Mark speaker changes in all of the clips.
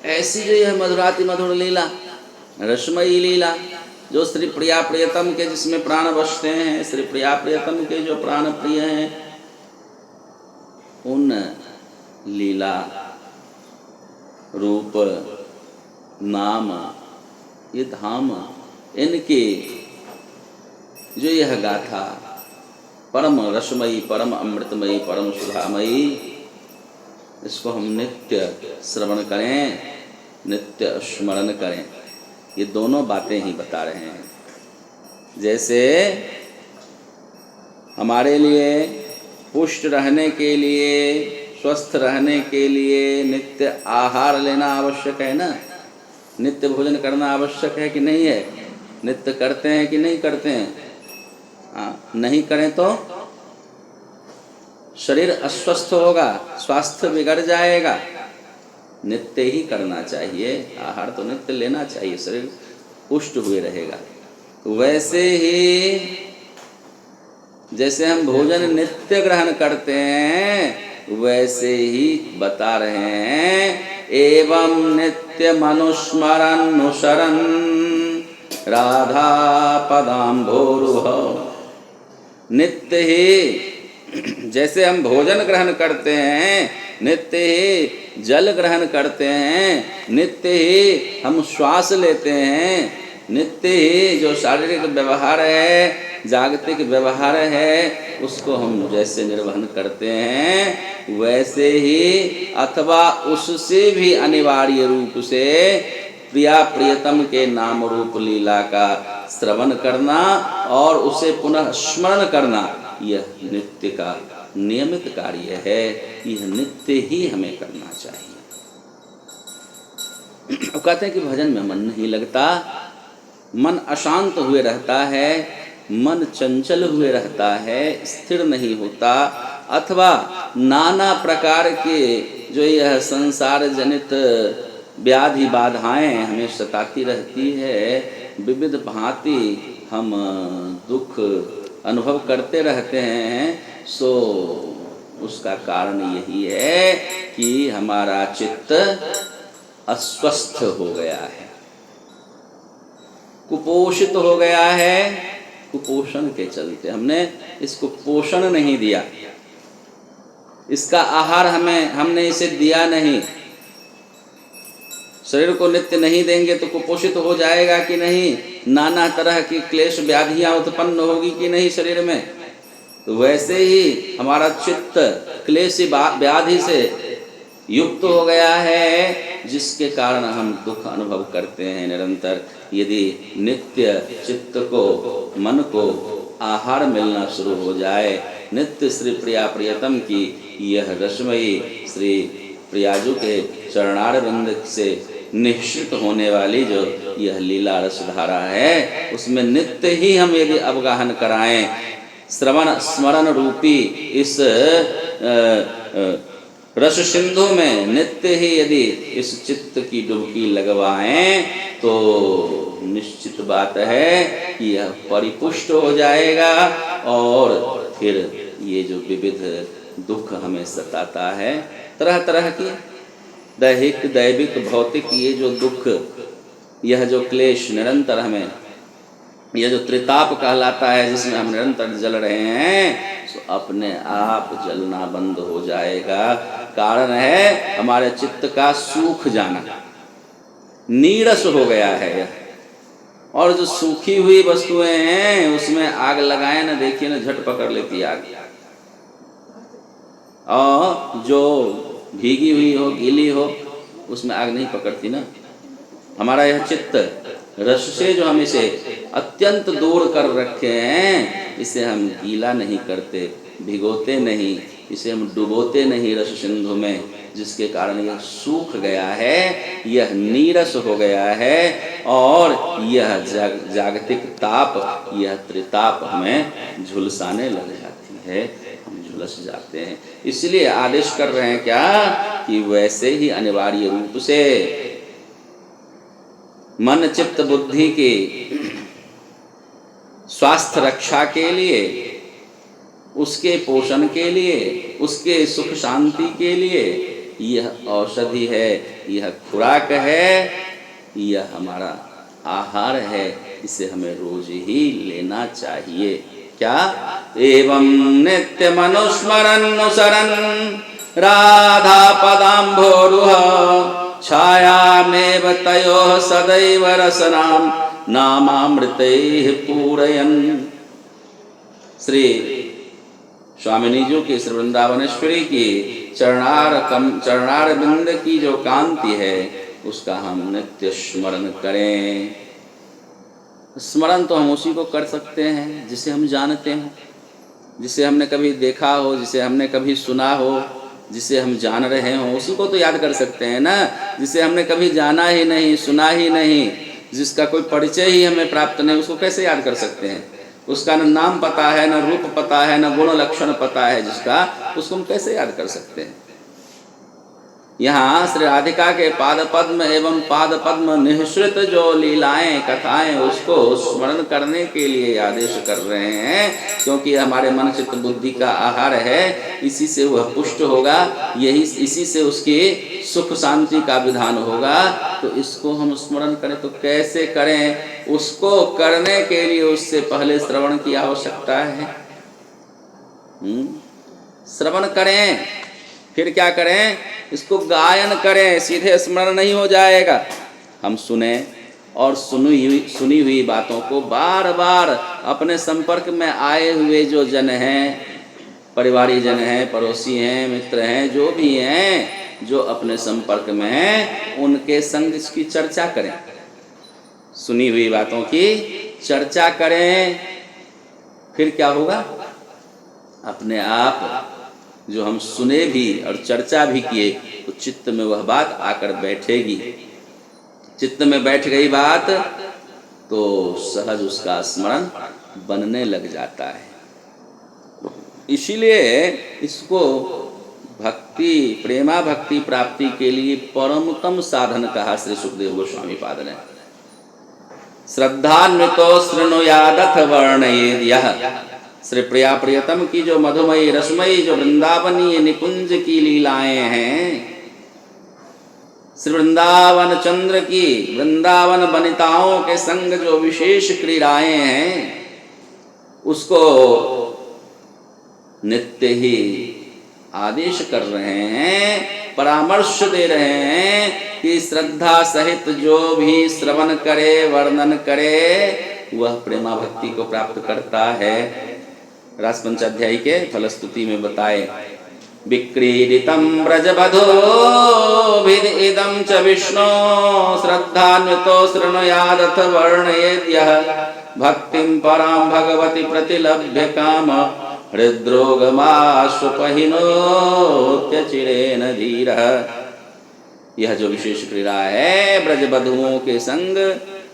Speaker 1: ऐसी जो यह मधुराति मधुर लीला, रसमयी लीला, जो श्री प्रिया प्रियतम के जिसमें प्राण बसते हैं, श्री प्रिया प्रियतम के जो प्राण प्रिय हैं, उन लीला रूप नाम ये धाम, इनके जो यह गाथा परम रसमयी, परम अमृतमयी, परम सुधामयी, इसको हम नित्य श्रवण करें, नित्य स्मरण करें। ये दोनों बातें ही बता रहे हैं। जैसे हमारे लिए पुष्ट रहने के लिए, स्वस्थ रहने के लिए नित्य आहार लेना आवश्यक है ना, नित्य भोजन करना आवश्यक है कि नहीं है? नित्य करते हैं कि नहीं करते हैं? नहीं करें तो शरीर अस्वस्थ होगा, स्वास्थ्य बिगड़ जाएगा। नित्य ही करना चाहिए, आहार तो नित्य लेना चाहिए, शरीर पुष्ट हुए रहेगा। वैसे ही जैसे हम भोजन नित्य ग्रहण करते हैं, वैसे ही बता रहे हैं, एवं नित्य मनुस्मरन् राधा पदाम्भोरुह। नित्य ही जैसे हम भोजन ग्रहण करते हैं, नित्य ही जल ग्रहण करते हैं, नित्य ही हम श्वास लेते हैं, नित्य ही जो शारीरिक व्यवहार है, जागतिक व्यवहार है, उसको हम जैसे निर्वहन करते हैं, वैसे ही अथवा उससे भी अनिवार्य रूप से प्रिया प्रियतम के नाम रूप लीला का श्रवण करना और उसे पुनः स्मरण करना, यह नित्य का नियमित कार्य है। यह नित्य ही हमें करना चाहिए। वो कहते हैं कि भजन में मन नहीं लगता, मन अशांत हुए रहता है, मन चंचल हुए रहता है, स्थिर नहीं होता, अथवा नाना प्रकार के जो यह संसार जनित व्याधि बाधाएं हमें सताती रहती है, विविध भांति हम दुख अनुभव करते रहते हैं। सो उसका कारण यही है कि हमारा चित्त अस्वस्थ हो गया है, कुपोषित हो गया है। कुपोषण के चलते हमने इसको पोषण नहीं दिया, इसका आहार हमने इसे दिया नहीं। शरीर को नित्य नहीं देंगे तो कुपोषित हो जाएगा कि नहीं, नाना तरह की क्लेश व्याधियां उत्पन्न होगी कि नहीं शरीर में। तो वैसे ही हमारा चित्त क्लेश व्याधि से युक्त हो गया है, जिसके कारण हम दुख अनुभव करते हैं निरंतर। यदि नित्य चित्त को, मन को आहार मिलना शुरू हो जाए, नित्य श्री प्रिया प्रियतम की यह रसमयी श्री प्रियाजू के चरणारविंद से निश्चित होने वाली जो यह लीला रसधारा है, उसमें नित्य ही हम यदि अवगाहन कराएं, श्रवण स्मरण रूपी इस रस सिंधु में नित्य ही यदि इस चित्त की डुबकी लगवाएं, तो निश्चित बात है कि यह परिपुष्ट हो जाएगा और फिर ये जो विविध दुख हमें सताता है, तरह तरह की दैहिक दैविक भौतिक ये जो दुख, यह जो क्लेश निरंतर हमें, यह जो त्रिताप कहलाता है जिसमें हम निरंतर जल रहे हैं, तो अपने आप जलना बंद हो जाएगा। कारण है हमारे चित्त का सूख जाना, नीरस हो गया है। और जो सूखी हुई वस्तुएं हैं उसमें आग लगाए ना, देखिए ना, झट पकड़ लेती आग। और जो भीगी हुई हो, गीली हो, उसमें आग नहीं पकड़ती ना। हमारा यह चित्त रस से जो हम इसे अत्यंत दूर कर रखे हैं, इसे हम गीला नहीं करते, भिगोते नहीं, इसे हम डुबोते नहीं रस सिंधु में, जिसके कारण यह सूख गया है, यह नीरस हो गया है और यह जागतिक ताप, यह त्रिताप हमें झुलसाने लग जाती है, हम झुलस जाते हैं। इसलिए आदेश कर रहे हैं क्या कि वैसे ही अनिवार्य रूप से मन चित्त बुद्धि के स्वास्थ्य रक्षा के लिए, उसके पोषण के लिए, उसके सुख शांति के लिए यह औषधि है, यह खुराक है, यह हमारा आहार है, इसे हमें रोज ही लेना चाहिए। क्या? एवं नित्य मनुस्मरन्नुसरन् राधा पदाम्भोरुह छायामेव तयोः सदैव रसनां नामामृतैः पूरयन्। श्री स्वामिनी जी की, श्री वृंदावनेश्वरी की चरणार बिंद की जो कांति है, उसका हम नित्य स्मरण करें। स्मरण तो हम उसी को कर सकते हैं जिसे हम जानते हैं, जिसे हमने कभी देखा हो, जिसे हमने कभी सुना हो, जिसे हम जान रहे हो, उसी को तो याद कर सकते हैं ना। जिसे हमने कभी जाना ही नहीं, सुना ही नहीं, जिसका कोई परिचय ही हमें प्राप्त नहीं, उसको कैसे याद कर सकते हैं? उसका न नाम पता है, न रूप पता है, न गुण लक्षण पता है जिसका, उसको हम कैसे याद कर सकते हैं? यहाँ श्री राधिका के पाद पद्म एवं पाद पद्म निःसृत जो लीलाएं कथाएं, उसको स्मरण करने के लिए आदेश कर रहे हैं, क्योंकि हमारे मन चित्त बुद्धि का आहार है। इसी से वह पुष्ट होगा, यही इसी से उसकी सुख शांति का विधान होगा। तो इसको हम स्मरण करें तो कैसे करें? उसको करने के लिए उससे पहले श्रवण की आवश्यकता है। श्रवण करें, फिर क्या करें? इसको गायन करें, सीधे स्मरण नहीं हो जाएगा। हम सुने और सुनी हुई बातों को बार बार अपने संपर्क में आए हुए जो जन हैं, परिवारी जन हैं, पड़ोसी हैं, मित्र हैं, जो भी हैं, जो अपने संपर्क में हैं, उनके संग इसकी चर्चा करें। सुनी हुई बातों की चर्चा करें। फिर क्या होगा? अपने आप जो हम सुने भी और चर्चा भी किए, तो चित्त में वह बात आकर बैठेगी। चित्त में बैठ गई बात तो सहज उसका स्मरण बनने लग जाता है। इसीलिए इसको भक्ति, प्रेमा भक्ति प्राप्ति के लिए परमतम साधन कहा श्री सुखदेव गोस्वामी पाद ने। श्रद्धान्वितो शृणुयादथ वर्णयेद् यः। श्री प्रिया प्रियतम की जो मधुमयी रसमयी जो वृंदावनीय निकुंज की लीलाएं हैं, श्री वृंदावन चंद्र की वृंदावन वनिताओं के संग जो विशेष क्रीड़ाएं हैं, उसको नित्य ही आदेश कर रहे हैं, परामर्श दे रहे हैं कि श्रद्धा सहित जो भी श्रवण करे, वर्णन करे, वह प्रेमा भक्ति को प्राप्त करता है। रास पंचाध्यायी के फलस्तुति में बताए, विक्रीडितं व्रजवधूभिदिदं च विष्णो श्रद्धान्वितो शृणुयादथ वर्णयेद्यः भक्तिं परां भगवती प्रतिलभ्य काम हृद्रोगमाश्वपहिनोत्यचिरेण धीरः। यह जो विशेष क्रीड़ा है ब्रजवधुओं के संग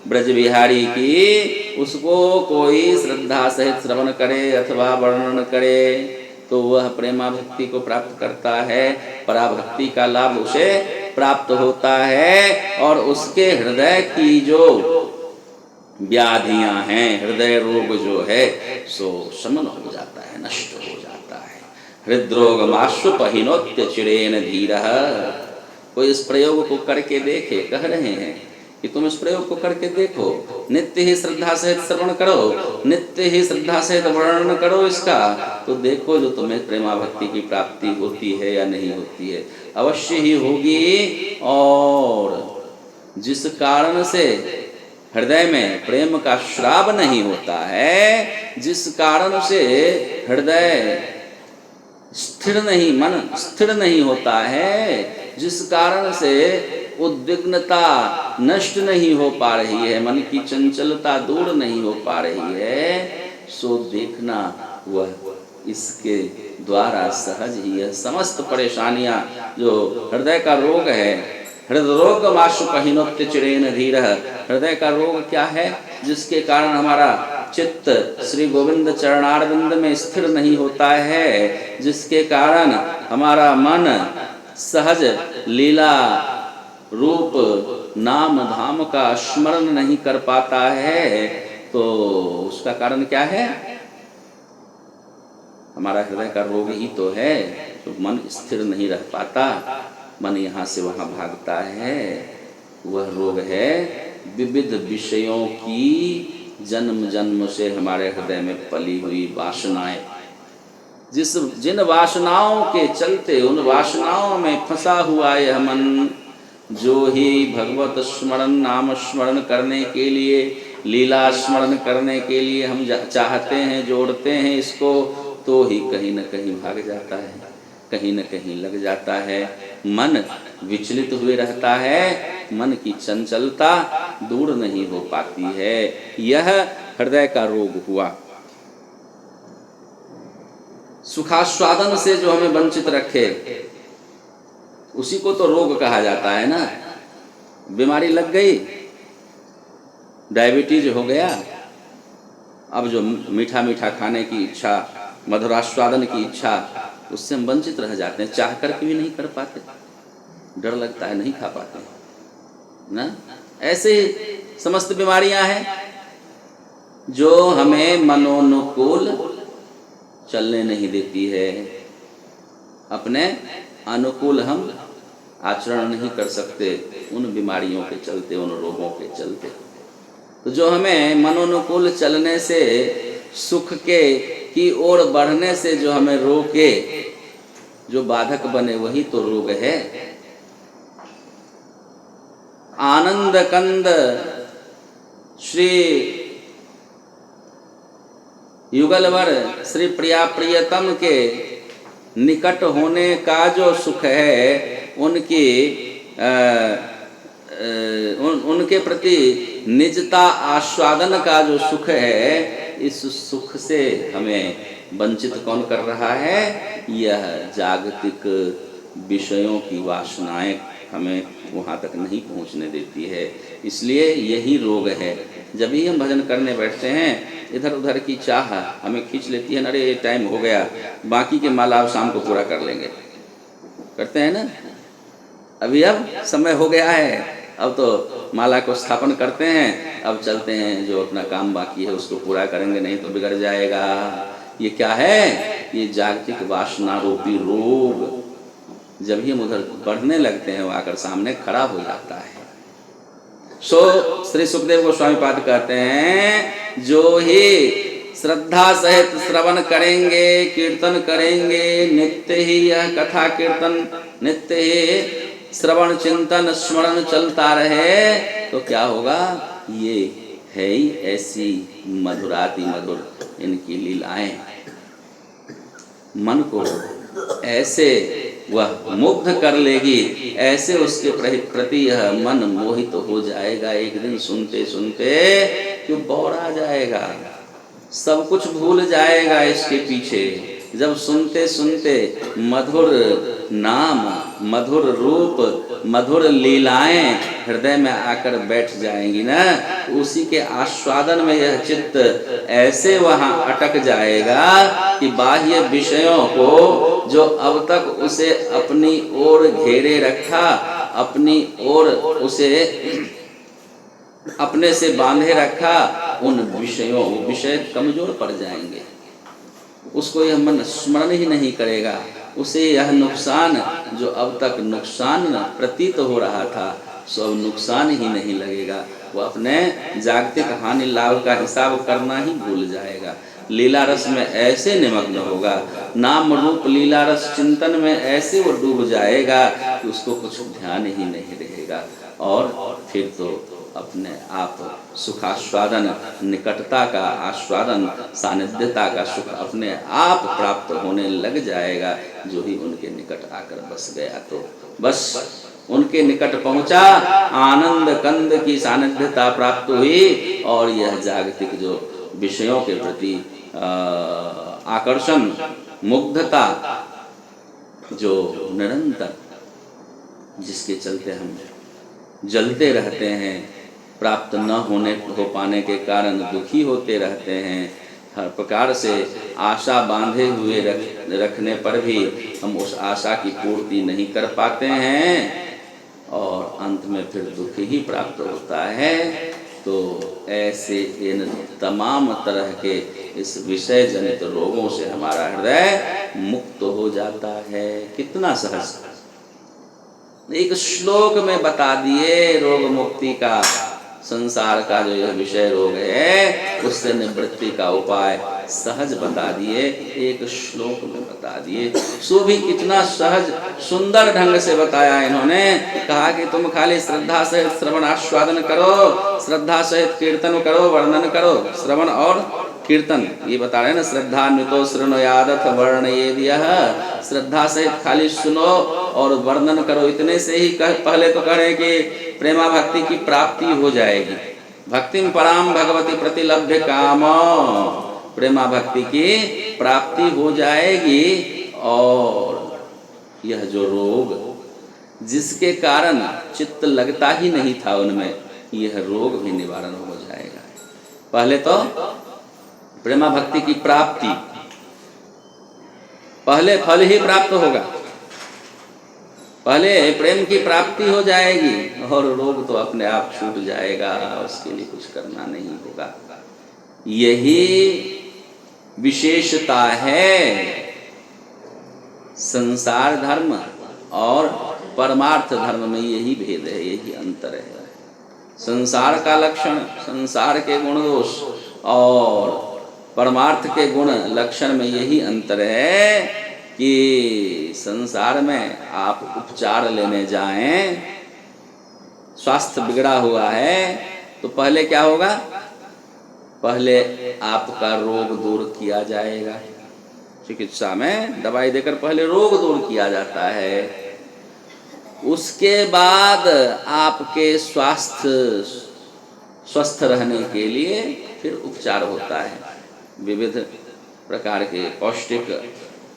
Speaker 1: ब्रज विहारी की, उसको कोई श्रद्धा सहित श्रवण करे अथवा वर्णन करे तो वह प्रेमा भक्ति को प्राप्त करता है, पराभक्ति का लाभ उसे प्राप्त होता है, और उसके हृदय की जो व्याधियां हैं, हृदय रोग जो है, सो शमन हो जाता है, नष्ट हो जाता है। हृद्रोगमाश्वपहिनोत्य चिरेण धीरः। कोई इस प्रयोग को करके देखे, कह रहे हैं कि तुम इस प्रयोग को करके देखो, नित्य ही श्रद्धा सहित श्रवण करो, नित्य ही श्रद्धा सहित वर्णन करो इसका, तो देखो जो तुम्हें प्रेमा भक्ति की प्राप्ति होती है या नहीं होती है। अवश्य ही होगी। और जिस कारण से हृदय में प्रेम का श्राव नहीं होता है, जिस कारण से हृदय स्थिर नहीं, मन स्थिर नहीं होता है, जिस कारण से उद्विग्नता नष्ट नहीं हो पा रही है, मन की चंचलता दूर नहीं हो पा रही है, सो देखना वह इसके द्वारा सहज ही यह समस्त परेशानियां जो हृदय का रोग है, हृदरोगमाश्वपहिनोत्य चिरेण धीरः। हृदय का रोग क्या है? जिसके कारण हमारा चित्त श्री गोविंद चरणारविंद में स्थिर नहीं होता है, जिसके कारण हमारा मन सहज लीला रूप नाम धाम का स्मरण नहीं कर पाता है, तो उसका कारण क्या है? हमारा हृदय का रोग ही तो है, तो मन स्थिर नहीं रह पाता। मन यहाँ से वहाँ भागता है, वह रोग है विविध विषयों की जन्म जन्म से हमारे हृदय में पली हुई वासनाएं। जिन वासनाओं के चलते, उन वासनाओं में फंसा हुआ यह मन, जो ही भगवत स्मरण, नाम स्मरण करने के लिए, लीला स्मरण करने के लिए हम चाहते हैं, जोड़ते हैं इसको, तो ही कहीं न कहीं भाग जाता है, कहीं न कहीं लग जाता है। मन विचलित हुए रहता है, मन की चंचलता दूर नहीं हो पाती है। यह हृदय का रोग हुआ। सुखास्वादन से जो हमें वंचित रखे, उसी को तो रोग कहा जाता है ना। बीमारी लग गई, डायबिटीज हो गया, अब जो मीठा मीठा खाने की इच्छा, मधुरास्वादन की इच्छा, उससे हम वंचित रह जाते हैं, चाह करके भी नहीं कर पाते, डर लगता है, नहीं खा पाते ना। ऐसे समस्त बीमारियां हैं जो हमें मनोनुकूल चलने नहीं देती है, अपने अनुकूल हम आचरण नहीं कर सकते उन बीमारियों के चलते, उन रोगों के चलते। तो जो हमें मनोनुकूल चलने से, सुख के की ओर बढ़ने से जो हमें रोके, जो बाधक बने, वही तो रोग है। आनंद कंद श्री युगलवर श्री प्रिया प्रियतम के निकट होने का जो सुख है, उनके प्रति निजता आस्वादन का जो सुख है, इस सुख से हमें वंचित कौन कर रहा है? यह जागतिक विषयों की वासनाएं हमें वहाँ तक नहीं पहुँचने देती है। इसलिए यही रोग है। जब भी हम भजन करने बैठते हैं, इधर उधर की चाह हमें खींच लेती है, अरे टाइम हो गया, बाकी के माला अब शाम को पूरा कर लेंगे, करते हैं ना। अभी अब समय हो गया है, अब तो माला को स्थापन करते हैं, अब चलते हैं, जो अपना काम बाकी है उसको पूरा करेंगे, नहीं तो बिगड़ जाएगा। ये क्या है? ये जागतिक वासना रूपी रोग। जब ही हम उधर बढ़ने लगते हैं, वो आकर सामने खड़ा हो जाता है। सो श्री सुखदेव गोस्वामी पाद कहते हैं, जो ही श्रद्धा सहित श्रवण करेंगे, कीर्तन करेंगे, नित्य ही यह कथा कीर्तन, नित्य ही श्रवण चिंतन स्मरण चलता रहे, तो क्या होगा? ये है ही ऐसी मधुराति मधुर इनकी लीलाएं, मन को ऐसे वह मुग्ध कर लेगी, ऐसे उसके प्रति यह मन मोहित हो जाएगा। एक दिन सुनते सुनते कि बौरा जाएगा, सब कुछ भूल जाएगा इसके पीछे। जब सुनते सुनते मधुर नाम, मधुर रूप, मधुर लीलाएं हृदय में आकर बैठ जाएंगी ना, उसी के आस्वादन में यह चित्त ऐसे वहां अटक जाएगा कि बाह्य विषयों को, जो अब तक उसे अपनी ओर घेरे रखा, अपनी ओर उसे अपने से बांधे रखा, उन विषयों, विषय कमजोर पड़ जाएंगे, उसको यह मन स्मरण ही नहीं करेगा। उसे यह नुकसान, जो अब तक नुकसान प्रतीत हो रहा था, सो अब नुकसान ही नहीं लगेगा। वो अपने जागतिक हानि लाभ का हिसाब करना ही भूल जाएगा। लीला रस में ऐसे निमग्न होगा, नाम रूप लीला रस चिंतन में ऐसे वो डूब जाएगा कि उसको कुछ ध्यान ही नहीं रहेगा। और फिर तो अपने आप सुखास्वादन, निकटता का आस्वादन, सानिध्यता का सुख अपने आप प्राप्त होने लग जाएगा। जो ही उनके निकट आकर बस गया, तो बस उनके निकट पहुंचा, आनंद कंद की सानिध्यता प्राप्त हुई, और यह जागतिक जो विषयों के प्रति आकर्षण, मुग्धता, जो निरंतर जिसके चलते हम जलते रहते हैं, प्राप्त न हो पाने के कारण दुखी होते रहते हैं, हर प्रकार से आशा बांधे हुए रखने पर भी हम उस आशा की पूर्ति नहीं कर पाते हैं, और अंत में फिर दुख ही प्राप्त होता है। तो ऐसे इन तमाम तरह के इस विषय जनित रोगों से हमारा हृदय मुक्त हो जाता है। कितना सहज एक श्लोक में बता दिए रोग मुक्ति का, संसार का जो यह विषय रोग है उससे निवृत्ति का उपाय सहज बता दिए, एक श्लोक में बता दिए। सो भी कितना सहज सुंदर ढंग से बताया इन्होंने। कहा कि तुम खाली श्रद्धा सहित श्रवण आस्वादन करो, श्रद्धा सहित कीर्तन करो, वर्णन करो। श्रवण और कीर्तन ये बता रहे हैं ना, श्रद्धान्वितो शृणुयादथ वर्णयेद्यः, श्रद्धा सहित खाली सुनो और वर्णन करो। इतने से ही पहले तो कह रहे कि प्रेमा भक्ति की प्राप्ति हो जाएगी। भक्तिम पराम भगवती प्रतिलभ्य काम, प्रेमा भक्ति की प्राप्ति हो जाएगी। और यह जो रोग जिसके कारण चित्त लगता ही नहीं था उनमें, यह रोग भी निवारण हो जाएगा। पहले तो प्रेमा भक्ति की प्राप्ति, पहले फल ही प्राप्त होगा, पहले प्रेम की प्राप्ति हो जाएगी और रोग तो अपने आप छूट जाएगा, उसके लिए कुछ करना नहीं होगा। यही विशेषता है संसार धर्म और परमार्थ धर्म में, यही भेद है, यही अंतर है। संसार का लक्षण संसार के गुण दोष और परमार्थ के गुण लक्षण में यही अंतर है कि संसार में आप उपचार लेने जाएं, स्वास्थ्य बिगड़ा हुआ है तो पहले क्या होगा, पहले आपका रोग दूर किया जाएगा। चिकित्सा में दवाई देकर पहले रोग दूर किया जाता है, उसके बाद आपके स्वास्थ्य स्वस्थ रहने के लिए फिर उपचार होता है। विविध प्रकार के पौष्टिक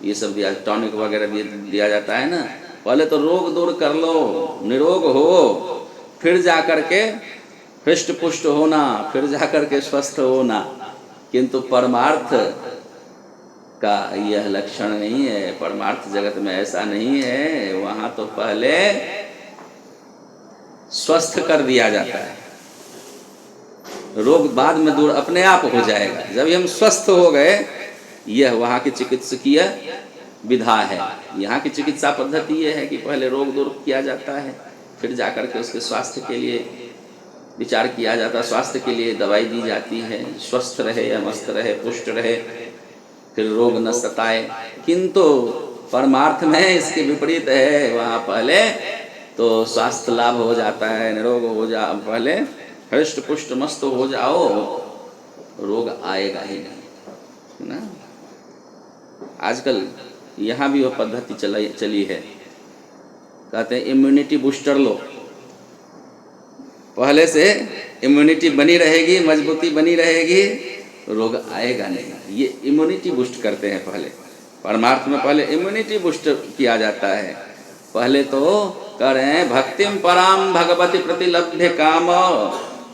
Speaker 1: ये सब दिया, टॉनिक वगैरह भी दिया जाता है ना। पहले तो रोग दूर कर लो, निरोग हो, फिर जाकर के हृष्ट पुष्ट होना, फिर जाकर के स्वस्थ होना। किंतु परमार्थ का यह लक्षण नहीं है, परमार्थ जगत में ऐसा नहीं है। वहाँ तो पहले स्वस्थ कर दिया जाता है, रोग बाद में दूर अपने आप हो जाएगा जब हम स्वस्थ हो गए। यह वहाँ की चिकित्सकीय विधा है। यहाँ की चिकित्सा पद्धति यह है कि पहले रोग दूर किया जाता है, फिर जाकर के उसके स्वास्थ्य के लिए विचार किया जाता है, स्वास्थ्य के लिए दवाई दी जाती है, स्वस्थ रहे या मस्त रहे, पुष्ट रहे, फिर रोग न सताए। किंतु परमार्थ में इसके विपरीत है, वहाँ पहले तो स्वास्थ्य लाभ हो जाता है, निरोग हो जा, पहले हृष्ट पुष्ट मस्त हो जाओ, रोग आएगा ही नहीं ना। आजकल यहाँ भी वह पद्धति चली है, कहते हैं इम्यूनिटी बूस्टर लो, पहले से इम्यूनिटी बनी रहेगी, मजबूती बनी रहेगी, रोग आएगा नहीं। ये इम्यूनिटी बूस्ट करते हैं पहले, परमार्थ में पहले इम्यूनिटी बूस्ट किया जाता है। पहले तो कह रहे हैं भक्तिम पराम भगवती प्रतिलभ्य काम,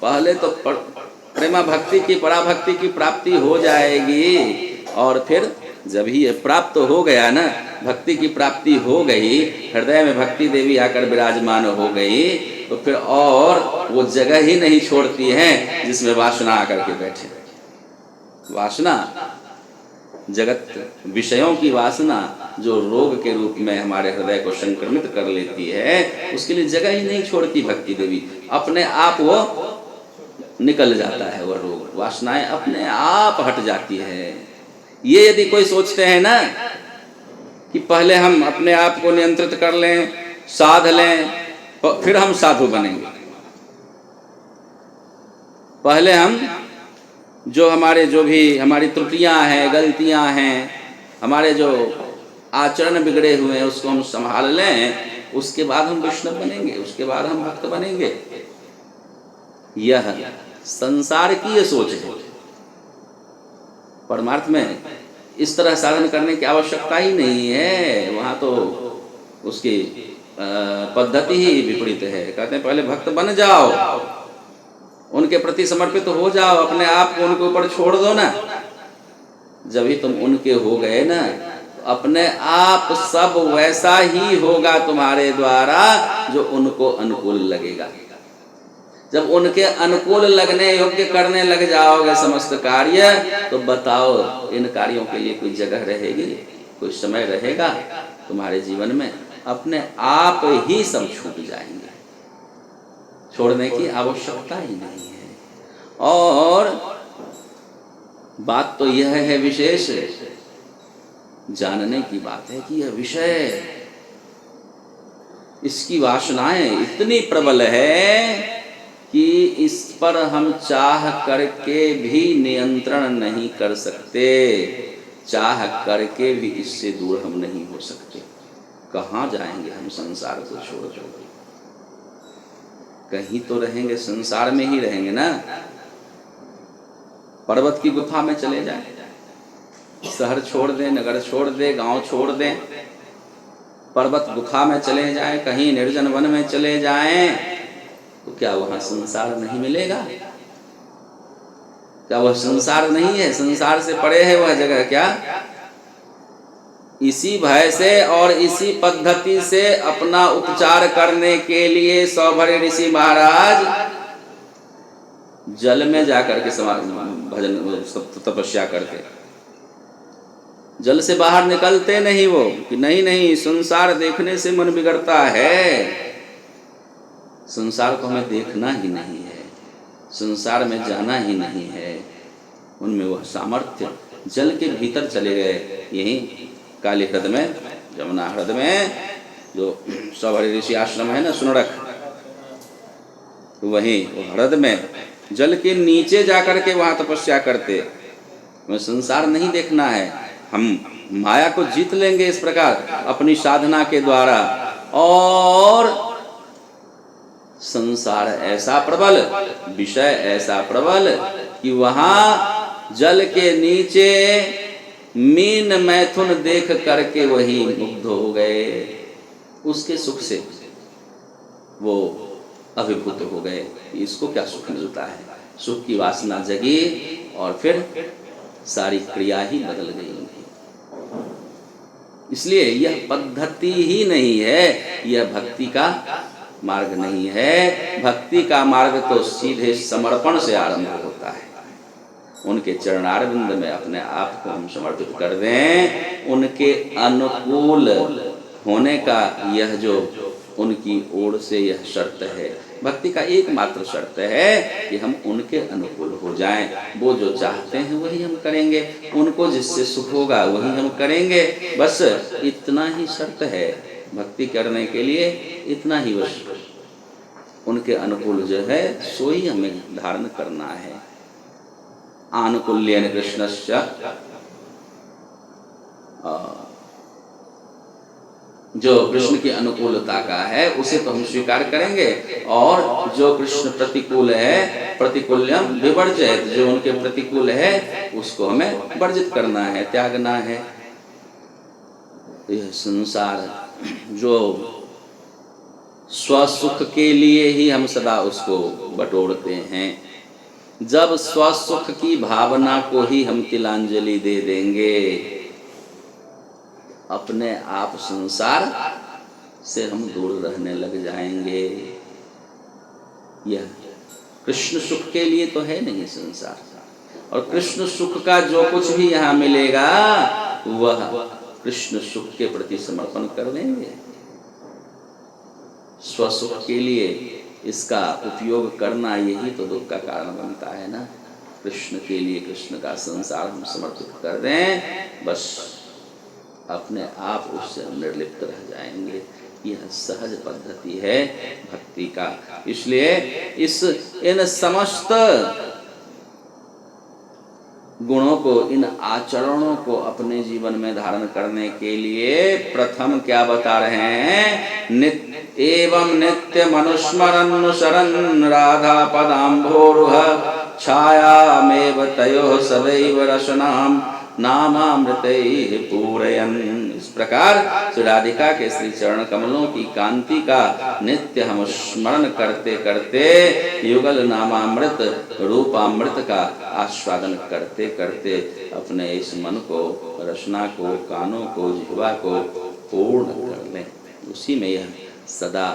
Speaker 1: पहले तो प्रेमा भक्ति की पराभक्ति की प्राप्ति हो जाएगी। और फिर जब ही ये प्राप्त हो गया ना, भक्ति की प्राप्ति हो गई, हृदय में भक्ति देवी आकर विराजमान हो गई, तो फिर और वो जगह ही नहीं छोड़ती हैं जिसमें वासना आकर के बैठे। वासना जगत विषयों की वासना जो रोग के रूप में हमारे हृदय को संक्रमित कर लेती है, उसके लिए जगह ही नहीं छोड़ती भक्ति देवी। अपने आप वो निकल जाता है, वह रोग, वासनाएं अपने आप हट जाती है। ये यदि कोई सोचते हैं ना कि पहले हम अपने आप को नियंत्रित कर लें, साध लें, फिर हम साधु बनेंगे, पहले हम जो भी हमारी त्रुटियां हैं, गलतियां हैं, हमारे जो आचरण बिगड़े हुए हैं, उसको हम संभाल लें, उसके बाद हम वैष्णव बनेंगे, उसके बाद हम भक्त बनेंगे। यह संसार की ये सोच है। परमार्थ में इस तरह साधन करने की आवश्यकता ही नहीं है, वहाँ तो उसकी पद्धति ही विपरीत है। कहते हैं पहले भक्त बन जाओ, उनके प्रति समर्पित हो जाओ, अपने आप को उनके ऊपर छोड़ दो ना। जब ही तुम उनके हो गए ना, अपने आप सब वैसा ही होगा तुम्हारे द्वारा जो उनको अनुकूल लगेगा। जब उनके अनुकूल लगने योग्य करने लग जाओगे समस्त कार्य, तो बताओ इन कार्यों के लिए कोई जगह रहेगी, कोई समय रहेगा तुम्हारे जीवन में? अपने आप ही सब छूट जाएंगे, छोड़ने की आवश्यकता ही नहीं है। और बात तो यह है विशेष जानने की बात है कि यह विषय, इसकी वासनाएं इतनी प्रबल है कि इस पर हम चाह करके भी नियंत्रण नहीं कर सकते, चाह करके भी इससे दूर हम नहीं हो सकते। कहाँ जाएंगे हम संसार को छोड़ करके? कहीं तो रहेंगे, संसार में ही रहेंगे ना। पर्वत की गुफा में चले जाएं, शहर छोड़ दें, नगर छोड़ दें, गांव छोड़ दें, पर्वत गुफा में चले जाएं, कहीं निर्जन वन में चले जाएं, तो क्या वहां संसार नहीं मिलेगा? क्या वह संसार नहीं है? संसार से परे है वह जगह क्या? इसी भय से और इसी पद्धति से अपना उपचार करने के लिए सौभरी ऋषि महाराज जल में जाकर के भजन तपस्या करते। जल से बाहर निकलते नहीं वो, कि नहीं नहीं संसार देखने से मन बिगड़ता है, संसार को हमें देखना ही नहीं है, संसार में जाना ही नहीं है। उनमें वह सामर्थ्य, जल के भीतर चले गए। यही काली ह्रद में, जमुना ह्रद में जो सौभरी ऋषि आश्रम है ना, सुनरक, वहीं ह्रद में जल के नीचे जाकर के वहां तपस्या करते। हमें संसार नहीं देखना है, हम माया को जीत लेंगे इस प्रकार अपनी साधना के द्वारा। और संसार ऐसा प्रबल, विषय ऐसा प्रबल कि वहां जल के नीचे मीन मैथुन देख करके वही मुग्ध हो गए, उसके सुख से वो अभिभूत हो गए। इसको क्या सुख मिलता है? सुख की वासना जगी और फिर सारी क्रिया ही बदल गई उनकी। इसलिए यह पद्धति ही नहीं है, यह भक्ति का मार्ग नहीं है। भक्ति का मार्ग तो सीधे समर्पण से आरंभ होता है। उनके चरणारविंद में अपने आप को हम समर्पित कर दें, उनके अनुकूल होने का यह जो उनकी ओर से यह शर्त है, भक्ति का एकमात्र शर्त है कि हम उनके अनुकूल हो जाएं। वो जो चाहते हैं वही हम करेंगे, उनको जिससे सुख होगा वही हम करेंगे। बस इतना ही शर्त है भक्ति करने के लिए, इतना ही बस उनके अनुकूल जो है सो ही हमें धारण करना है। आनुकूल्येन कृष्णस्य, जो कृष्ण की अनुकूलता का है उसे तो हम स्वीकार करेंगे, और जो कृष्ण प्रतिकूल है, प्रतिकूल्यम विवर्जयत, जो उनके प्रतिकूल है उसको हमें वर्जित करना है, त्यागना है। यह संसार जो स्वसुख के लिए ही हम सदा उसको बटोरते हैं, जब स्वसुख की भावना को ही हम तिलांजलि दे देंगे, अपने आप संसार से हम दूर रहने लग जाएंगे। यह कृष्ण सुख के लिए तो है नहीं संसार, और कृष्ण सुख का जो कुछ भी यहाँ मिलेगा वह कृष्ण सुख के प्रति समर्पण कर देंगे। स्वसुख के लिए इसका उपयोग करना यही तो दुख का कारण बनता है ना। कृष्ण के लिए कृष्ण का संसार हम समर्पित कर दें, बस अपने आप उससे हम निर्लिप्त रह जाएंगे। यह सहज पद्धति है भक्ति का। इसलिए इन समस्त गुणों को, इन आचरणों को अपने जीवन में धारण करने के लिए प्रथम क्या बता रहे हैं? एवं नित्य मनुस्मरन् राधा पदाम्भोरुह छायामेव तयोः सदैव रसनाम नामामृतैः पूरयन्। इस प्रकार श्री राधिका के श्री चरण कमलों की कांति का नित्य हम स्मरण करते करते युगल नामामृत रूपामृत का आस्वादन करते करते अपने इस मन को, रसना को, कानों को, जिह्वा को पूर्ण कर लें। उसी में यह सदा